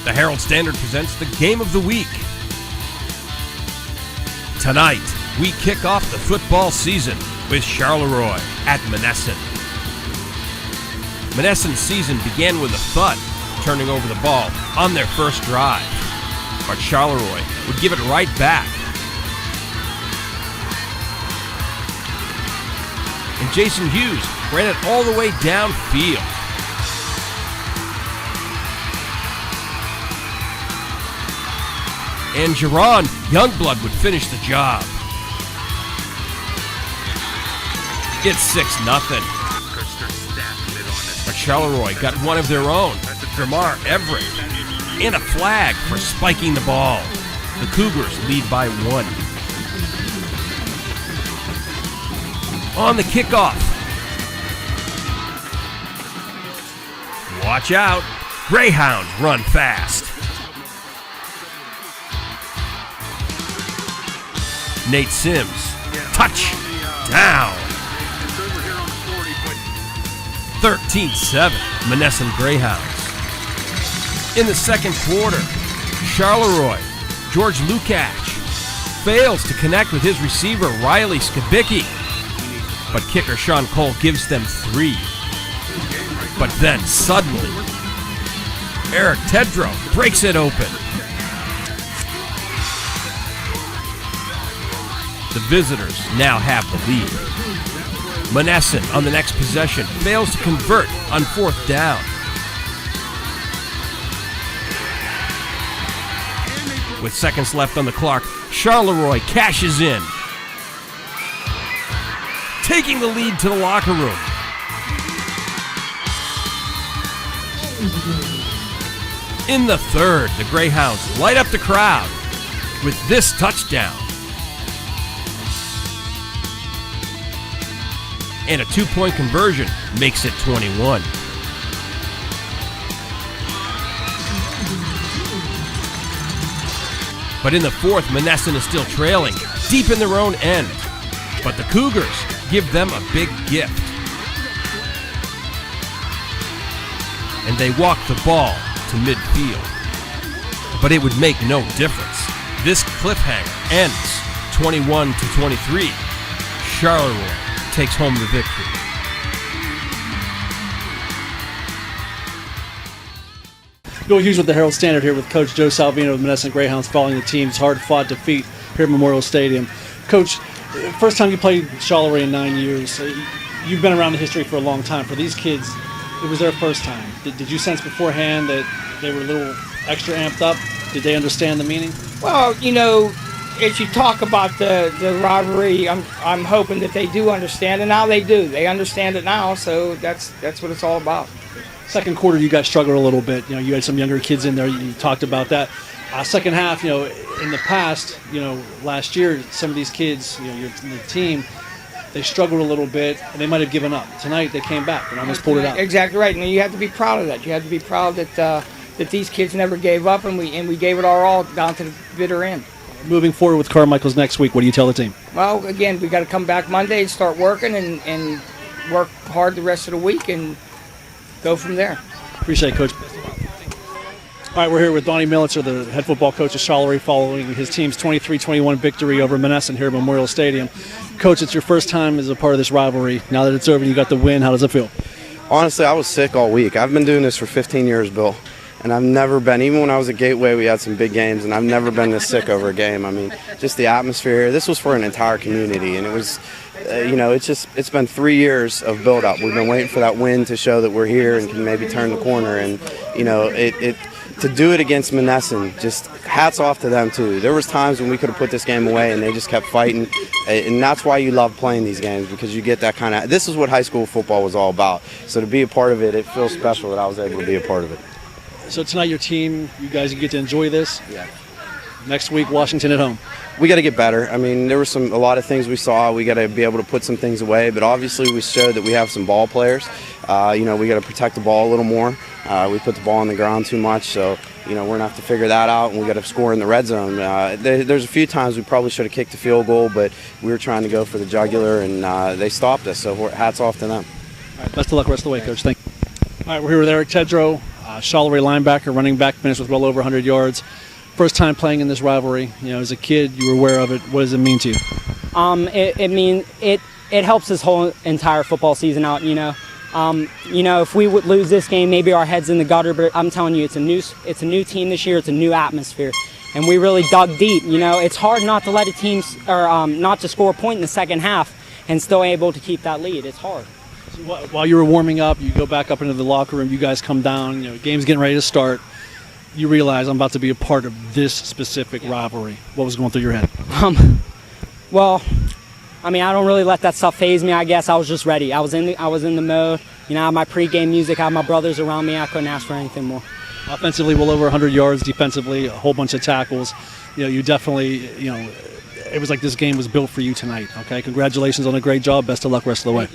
The Herald Standard presents the Game of the Week. Tonight, we kick off the football season with Charleroi at Monessen. Monessen's season began with a thud, turning over the ball on their first drive. But Charleroi would give it right back. And Jason Hughes ran it all the way downfield. And Jerron Youngblood would finish the job. It's 6-0. But Charleroi got one of their own, Dramar Everett, and a flag for spiking the ball. The Cougars lead by 1. On the kickoff. Watch out. Greyhounds run fast. Nate Sims. Touchdown. 13-7. Monessen Greyhounds. In the second quarter, Charleroi, George Lukacs, fails to connect with his receiver Riley Skibicki. But kicker Sean Cole gives them 3. But then suddenly, Eric Tedrow breaks it open. The visitors now have the lead. Monessen on the next possession fails to convert on 4th down. With seconds left on the clock, Charleroi cashes in, taking the lead to the locker room. In the third, the Greyhounds light up the crowd with this touchdown. And a 2-point conversion makes it 21. But in the fourth, Monessen is still trailing, deep in their own end. But the Cougars give them a big gift. And they walk the ball to midfield. But it would make no difference. This cliffhanger ends 21-23. Charleroi takes home the victory. Bill Hughes with the Herald Standard here with Coach Joe Salvino of the Monessen Greyhounds following the team's hard-fought defeat here at Memorial Stadium. Coach, first time you played Charleroi in 9 years. You've been around the history for a long time. For these kids, it was their first time. Did you sense beforehand that they were a little extra amped up? Did they understand the meaning? Well, you know, as you talk about the rivalry, I'm hoping that they do understand, and now they do. They understand it now, so that's what it's all about. Second quarter, you guys struggled a little bit. You know, you had some younger kids in there. You talked about that. Second half, you know, in the past, you know, last year, some of these kids, you know, your team, they struggled a little bit, and they might have given up. Tonight, they came back and almost pulled it out. Exactly right, and you have to be proud of that. You have to be proud that these kids never gave up, and we gave it our all down to the bitter end. Moving forward with Carmichael's next week, what do you tell the team? Well, again, we got to come back Monday and start working and work hard the rest of the week and go from there. Appreciate it, Coach. All right, we're here with Donnie Militzer, the head football coach of Charleroi, following his team's 23-21 victory over Monessen here at Memorial Stadium. Coach, it's your first time as a part of this rivalry. Now that it's over and you got the win, how does it feel? Honestly, I was sick all week. I've been doing this for 15 years, Bill. And I've never been, even when I was at Gateway, we had some big games, and I've never been this sick over a game. I mean, just the atmosphere here. This was for an entire community, and it was, you know, it's been 3 years of build-up. We've been waiting for that win to show that we're here and can maybe turn the corner. And, you know, to do it against Monessen, just hats off to them, too. There was times when we could have put this game away, and they just kept fighting. And that's why you love playing these games, because you get that kind of – this is what high school football was all about. So to be a part of it, it feels special that I was able to be a part of it. So tonight your team, you guys get to enjoy this. Yeah. Next week, Washington at home. We got to get better. I mean, there were a lot of things we saw. We got to be able to put some things away, but obviously we showed that we have some ball players. You know, we got to protect the ball a little more. We put the ball on the ground too much, so you know we're gonna have to figure that out, and we got to score in the red zone. There's a few times we probably should have kicked the field goal, but we were trying to go for the jugular, and they stopped us. So hats off to them. All right, best of luck rest of the way, Coach. Thank you. All right, we're here with Eric Tedrow, Charleroi linebacker, running back, finished with well over 100 yards. First time playing in this rivalry. As a kid, you were aware of it. What does it mean to you? It helps this whole entire football season out. If we would lose this game, maybe our heads in the gutter. But I'm telling you, it's a new team this year. It's a new atmosphere, and we really dug deep. It's hard not to let a team not to score a point in the second half and still able to keep that lead. It's hard. So while you were warming up, you go back up into the locker room. You guys come down. Game's getting ready to start. You realize I'm about to be a part of this specific rivalry. What was going through your head? I don't really let that stuff faze me. I guess I was just ready. I was in the mode. I had my pregame music. I had my brothers around me. I couldn't ask for anything more. Offensively, well over 100 yards. Defensively, a whole bunch of tackles. You definitely, it was like this game was built for you tonight. Okay, congratulations on a great job. Best of luck rest of the way.